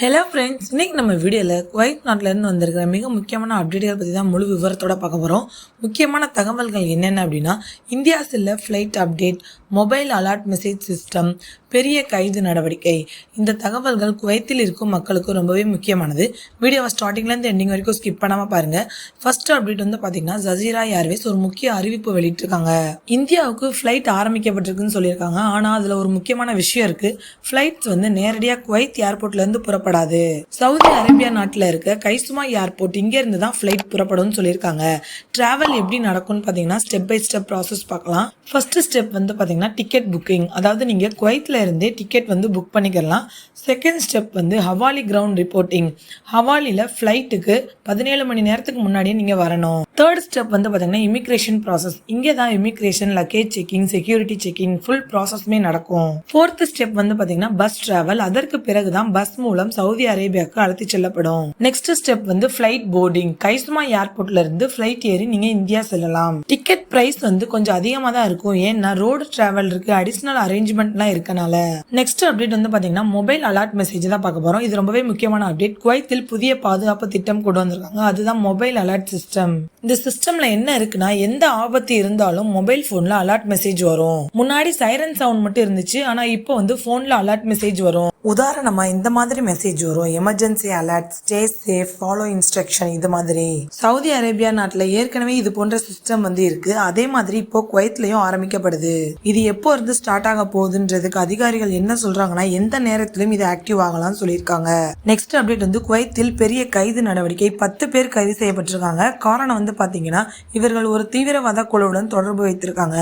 Hello friends, இன்னைக்கு நம்ம வீடியோவில் குவைத் நாட்டிலேருந்து வந்திருக்கிற மிக முக்கியமான அப்டேட்டுகள் பற்றி தான் முழு விவரத்தோட பார்க்க போகிறோம். முக்கியமான தகவல்கள் என்னென்ன அப்படின்னா, இந்தியா செல்ல flight update, mobile alert message system, பெரிய கைது நடவடிக்கை. இந்த தகவல்கள் குவைத்தில் இருக்கும் மக்களுக்கு ரொம்பவே முக்கியமானது. வீடியோவை ஸ்டார்டிங்லேருந்து எண்டிங் வரைக்கும் ஸ்கிப் பண்ணாமல் பாருங்கள். ஃபர்ஸ்ட் அப்டேட் வந்து பார்த்தீங்கன்னா, ஜசீரா ஏர்வேஸ் ஒரு முக்கிய அறிவிப்பு வெளியிட்டிருக்காங்க. இந்தியாவுக்கு ஃப்ளைட் ஆரம்பிக்கப்பட்டிருக்குன்னு சொல்லியிருக்காங்க. ஆனால் அதில் ஒரு முக்கியமான விஷயம் இருக்குது. ஃப்ளைட்ஸ் வந்து நேரடியாக குவைத் ஏர்போர்ட்லேருந்து புறப்படாது. சவுதி அரேபியா நாட்டில் இருக்க கைசுமா ஏர்போர்ட் இங்கேருந்து தான் ஃப்ளைட் புறப்படும் சொல்லியிருக்காங்க. டிராவல் எப்படி நடக்கும்னு பார்த்தீங்கன்னா, ஸ்டெப் பை ஸ்டெப் ப்ராசஸ் பார்க்கலாம். ஃபர்ஸ்ட் ஸ்டெப் வந்து பார்த்தீங்கன்னா டிக்கெட் புக்கிங், அதாவது நீங்கள் குவைத்தில் இருந்தே டிக்கெட் வந்து புக் பண்ணிக்கலாம். செகண்ட் ஸ்டெப் வந்து ஹவாலி கிரவுண்ட் ரிப்போர்ட்டிங். ஹவாலியில் ஃப்ளைட்டுக்கு 17 மணி நேரத்துக்கு முன்னாடியே நீங்கள் வரணும். தேர்ட் ஸ்டெப் வந்து பார்த்தீங்கன்னா இமிக்ரேஷன் ப்ராசஸ். இங்கே தான் immigration, luggage checking, security checking full ப்ராசஸ்மே நடக்கும். ஃபோர்த் ஸ்டெப் வந்து பார்த்தீங்கன்னா பஸ் டிராவல். அதற்கு பிறகு தான் பஸ் மூலம் சவுதி அரேபியாவுக்கு அழைத்து செல்லப்படும். நெக்ஸ்ட் ஸ்டெப் வந்து ஃப்ளைட் போர்டிங். கைசுமா ஏர்போர்ட்ல இருந்து ஃப்ளைட் ஏறி நீங்க இந்தியா செல்லலாம். டிக்கெட் பிரைஸ் வந்து கொஞ்சம் அதிகமாக தான் இருக்கும், ஏன்னா ரோடு டிராவல் இருக்கு, அடிஷனல் அரேஞ்ச்மெண்ட்லாம் இருக்கனால. நெக்ஸ்ட் அப்டேட் வந்து பாத்தீங்கன்னா மொபைல் அலர்ட் மெசேஜ் தான் பார்க்க போறோம். இது ரொம்பவே முக்கியமான அப்டேட். குவைத்தில் புதிய பாதுகாப்பு திட்டம் கொண்டு வந்திருக்காங்க. அதுதான் மொபைல் அலர்ட் சிஸ்டம். இந்த சிஸ்டம்ல என்ன இருக்குன்னா, எந்த ஆபத்து இருந்தாலும் மொபைல் போன்ல அலர்ட் மெசேஜ் வரும். முன்னாடி சைரன் சவுண்ட் மட்டும் இருந்துச்சு, ஆனா இப்போ வந்து போன்ல அலர்ட் மெசேஜ் வரும். உதாரணமா இந்த மாதிரி மெசேஜ் வரும்: emergency alert, stay safe, follow instruction. இது மாதிரி சவுதி அரேபியா நாட்டில் ஏற்கனவே இது போன்ற சிஸ்டம் வந்து இருக்கு. அதே மாதிரி இப்போ குவைத்லயும் ஆரம்பிக்கப்படுது. இது எப்போ இருந்து ஸ்டார்ட் ஆக போகுதுன்றதுக்கு அதிகாரிகள் என்ன சொல்றாங்கன்னா, எந்த நேரத்திலும் இது ஆக்டிவ் ஆகலாம்னு சொல்லியிருக்காங்க. நெக்ஸ்ட் அப்டேட் வந்து குவைத்தில் பெரிய கைது நடவடிக்கை. 10 பேர் கைது செய்யப்பட்டிருக்காங்க. காரணம் வந்து பாத்தீங்கன்னா, இவர்கள் ஒரு தீவிரவாத குழுவுடன் தொடர்பு வைத்திருக்காங்க.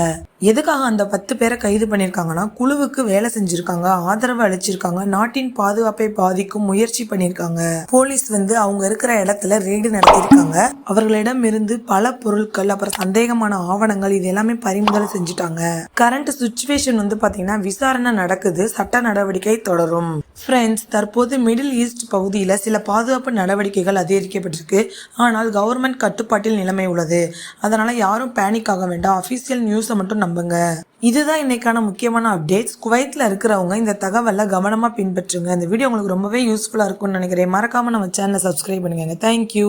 எதுக்காக அந்த 10 பேரை கைது பண்ணிருக்காங்கன்னா, குழுவுக்கு வேலை செஞ்சிருக்காங்க, ஆதரவு அளிச்சிருக்காங்க, நாட்டின் பாதுகாப்பை பாதிக்கும் முயற்சி பண்ணிருக்காங்க. போலீஸ் வந்து அவங்க இருக்கிற இடத்துல ரெய்டு நடத்திருக்காங்க. அவர்களிடம் இருந்து பல பொருட்கள், அப்புறம் சந்தேகமான ஆவணங்கள், இது எல்லாமே பறிமுதல் செஞ்சுட்டாங்க. கரண்ட் சிச்சுவேஷன் வந்து பாத்தீங்கன்னா விசாரணை நடக்குது, சட்ட நடவடிக்கை தொடரும். ஃப்ரெண்ட்ஸ், தற்போது மிடில் ஈஸ்ட் பகுதியில் சில பாதுகாப்பு நடவடிக்கைகள் அதிகரிக்கப்பட்டிருக்கு. ஆனால் கவர்மெண்ட் கட்டுப்பாட்டில் நிலைமை உள்ளது. அதனால யாரும் பேனிக் ஆக வேண்டாம். அபிஷியல் நியூஸை மட்டும் நம்புங்க. இதுதான் இன்னைக்கான முக்கியமான அப்டேட்ஸ். குவைத்தில் இருக்கிறவங்க இந்த தகவலை கவனமா பின்பற்றுங்க. இந்த வீடியோ உங்களுக்கு ரொம்பவே யூஸ்ஃபுல்லா இருக்கும்னு நினைக்கிறேன். மறக்காம நம்ம சேனலை சப்ஸ்கிரைப் பண்ணுங்க. தேங்க்யூ.